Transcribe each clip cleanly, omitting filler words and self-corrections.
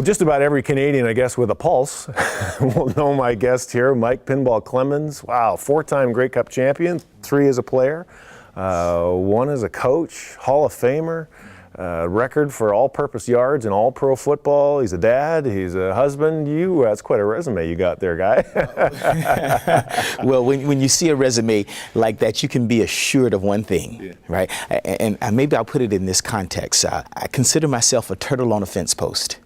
Well, just about every Canadian, I guess, with a pulse will know my guest here, Mike Pinball Clemons. Wow, 4-time Grey Cup champion, 3 as a player, 1 as a coach, Hall of Famer, record for all-purpose yards in all-pro football. He's a dad, he's a husband. That's quite a resume you got there, guy. Well, when you see a resume like that, you can be assured of one thing, right? And maybe I'll put it in this context. I consider myself a turtle on a fence post.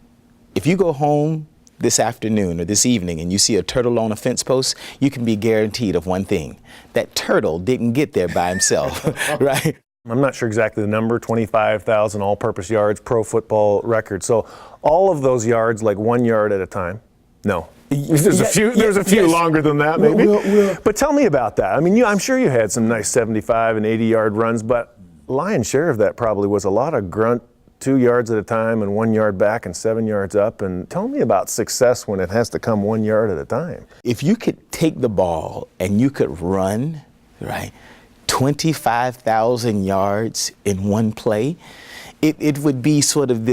If you go home this afternoon or this evening and you see a turtle on a fence post, you can be guaranteed of one thing. That turtle didn't get there by himself, right? I'm not sure exactly the number, 25,000 all-purpose yards, pro football record. So all of those yards, like 1 yard at a time? No. There's a few longer than that, maybe. But tell me about that. I mean, I'm sure you had some nice 75 and 80-yard runs, but lion's share of that probably was a lot of grunt, 2 yards at a time and 1 yard back and 7 yards up. And tell me about success when it has to come 1 yard at a time. If you could take the ball and you could run, right, 25,000 yards in one play, it would be sort of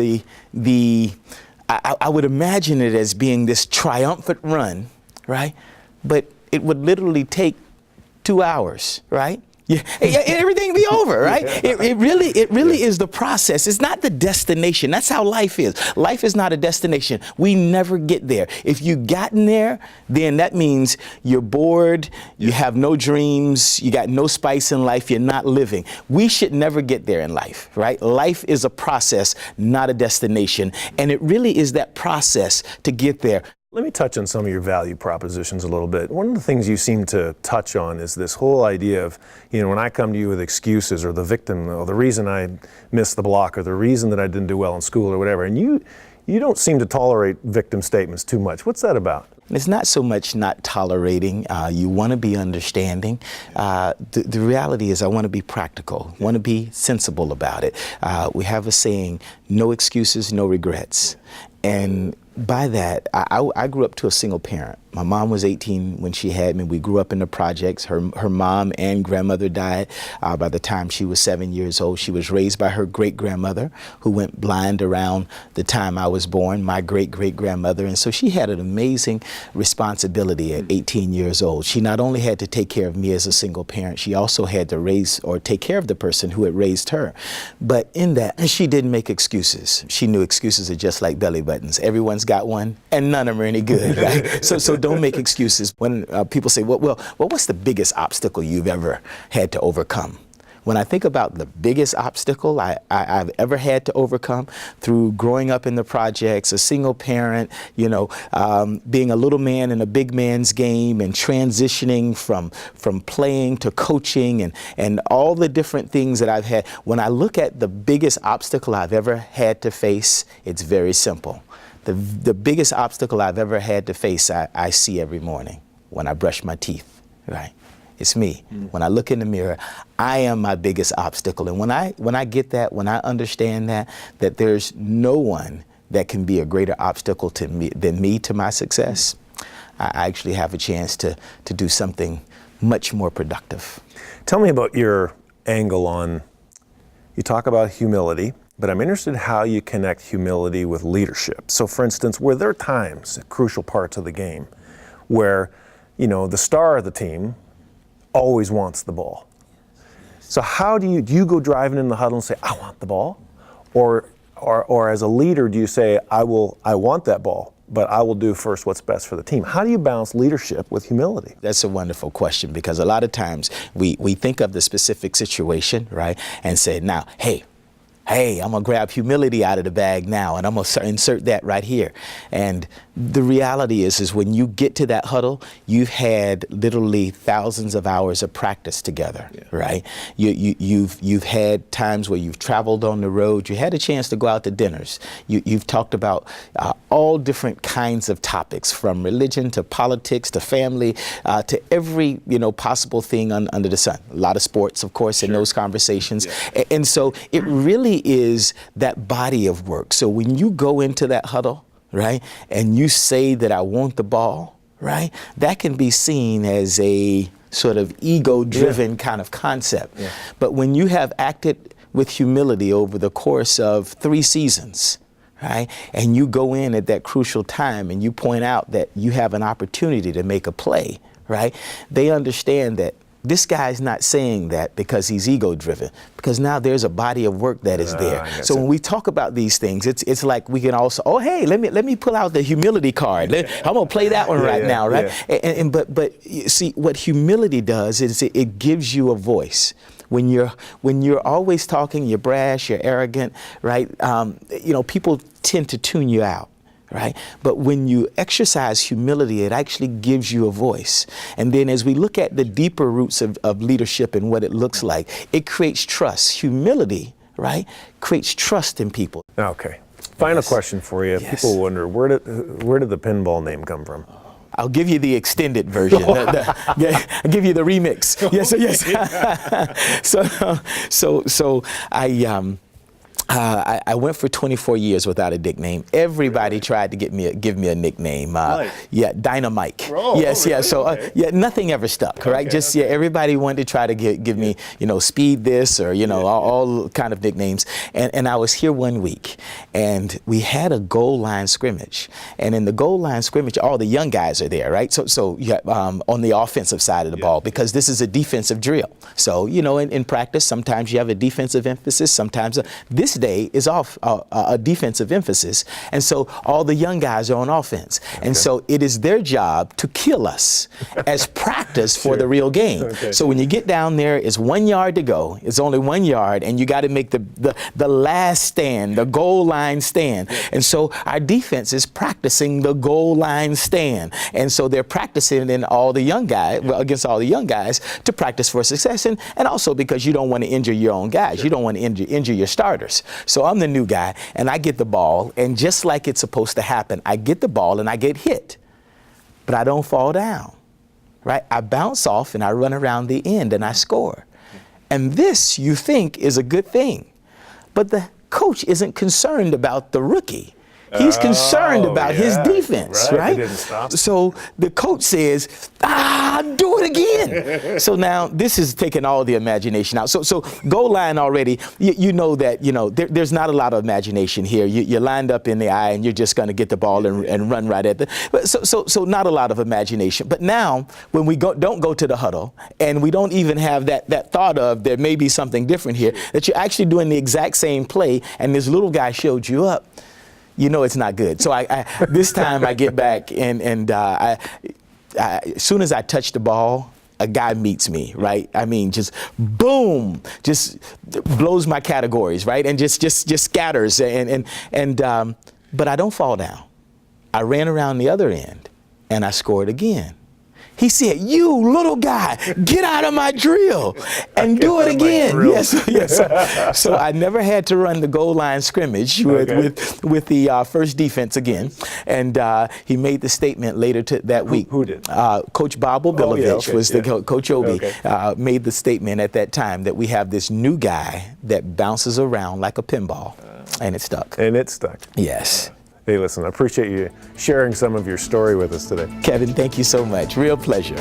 I would imagine it as being this triumphant run, right? But it would literally take 2 hours, right? Yeah, everything be over, right? It really is the process. It's not the destination. That's how life is. Life is not a destination. We never get there. If you've gotten there, then that means you're bored, you have no dreams, you got no spice in life, you're not living. We should never get there in life, right? Life is a process, not a destination. And it really is that process to get there. Let me touch on some of your value propositions a little bit. One of the things you seem to touch on is this whole idea of, when I come to you with excuses or the victim, or the reason I missed the block or the reason that I didn't do well in school or whatever, and you don't seem to tolerate victim statements too much. What's that about? It's not so much not tolerating. You want to be understanding. The reality is I want to be practical, want to be sensible about it. We have a saying, no excuses, no regrets. And by that, I grew up to a single parent. My mom was 18 when she had me. We grew up in the projects. Her mom and grandmother died by the time she was 7 years old. She was raised by her great-grandmother, who went blind around the time I was born, my great-great-grandmother. And so she had an amazing responsibility at 18 years old. She not only had to take care of me as a single parent, she also had to raise or take care of the person who had raised her. But in that, she didn't make excuses. She knew excuses are just like belly buttons. Everyone's got one, and none of them are any good, right? So don't make excuses. When people say, well, what's the biggest obstacle you've ever had to overcome? When I think about the biggest obstacle I've ever had to overcome through growing up in the projects, a single parent, being a little man in a big man's game and transitioning from playing to coaching and all the different things that I've had, when I look at the biggest obstacle I've ever had to face, it's very simple. The biggest obstacle I've ever had to face, I see every morning when I brush my teeth, right? It's me. When I look in the mirror, I am my biggest obstacle. And when I get that, when I understand that there's no one that can be a greater obstacle to me than me to my success, I actually have a chance to do something much more productive. Tell me about your angle on, you talk about humility, but I'm interested in how you connect humility with leadership. So for instance, were there times, crucial parts of the game, where, the star of the team always wants the ball? So how do you go driving in the huddle and say, I want the ball? Or as a leader, do you say, I want that ball, but I will do first what's best for the team? How do you balance leadership with humility? That's a wonderful question, because a lot of times we think of the specific situation, right, and say, now, hey, I'm going to grab humility out of the bag now, and I'm going to insert that right here. And the reality is when you get to that huddle, you've had literally thousands of hours of practice together, right? You've had times where you've traveled on the road. You had a chance to go out to dinners. You've talked about all different kinds of topics, from religion to politics to family to every possible thing under the sun. A lot of sports, of course, in those conversations. And so it really is that body of work. So when you go into that huddle, right, and you say that I want the ball, right, that can be seen as a sort of ego-driven kind of concept. But when you have acted with humility over the course of 3 seasons, right? And you go in at that crucial time and you point out that you have an opportunity to make a play, right? They understand that this guy's not saying that because he's ego driven, because now there's a body of work that is there. So when we talk about these things, it's like we can also, oh, hey, let me pull out the humility card. I'm gonna play that one right now, right? Yeah. But you see, what humility does is it gives you a voice. When you're always talking, you're brash, you're arrogant, right? You know, people tend to tune you out. Right? But when you exercise humility, it actually gives you a voice. And then as we look at the deeper roots of leadership and what it looks like, it creates trust. Humility, right, creates trust in people. Okay. Final question for you. Yes. People wonder, where did the pinball name come from? I'll give you the extended version. I'll give you the remix. Yes, yes. So I went for 24 years without a nickname. Everybody tried to give me a nickname. Yeah, Dynamite. Oh, yes, yeah. Really? So yeah, nothing ever stuck. Right? Just yeah, everybody wanted to try to give me, you know, Speed this or you know all kind of nicknames. And I was here one week, and we had a goal line scrimmage. And in the goal line scrimmage, all the young guys are there, right? So you have, on the offensive side of the ball, because this is a defensive drill. So you know, in practice, sometimes you have a defensive emphasis. Sometimes this day is off a defensive emphasis, and so all the young guys are on offense, and so it is their job to kill us as practice for the real game. So when you get down there, it's 1 yard to go. It's only 1 yard, and you got to make the last stand, the goal line stand. And so our defense is practicing the goal line stand, and so they're practicing in all the young guys against all the young guys to practice for success, and also because you don't want to injure your own guys. You don't want to injure your starters. So I'm the new guy, and I get the ball, and just like it's supposed to happen, I get the ball and I get hit, but I don't fall down, right? I bounce off and I run around the end and I score. And this, you think, is a good thing, but the coach isn't concerned about the rookie. He's concerned about his defense, right? Didn't stop. So the coach says, do it again. So now this is taking all the imagination out. So goal line already, you know that, you know, there's not a lot of imagination here. You're lined up in the eye and you're just going to get the ball and run right at so not a lot of imagination. But now when we don't go to the huddle and we don't even have that thought of there may be something different here, that you're actually doing the exact same play and this little guy showed you up, you know it's not good. So I this time I get back and as soon as I touch the ball, a guy meets me, right? I mean, just boom, just blows my categories, right? And just scatters but I don't fall down. I ran around the other end and I scored again. He said, "You little guy, get out of my drill and do it again." Yes. So I never had to run the goal line scrimmage with the first defense again. And he made the statement later that week. Who did? Coach Bob Obilovich was the Coach Obi made the statement at that time that we have this new guy that bounces around like a pinball, and it stuck. And it stuck. Yes. Hey, listen, I appreciate you sharing some of your story with us today. Kevin, thank you so much. Real pleasure.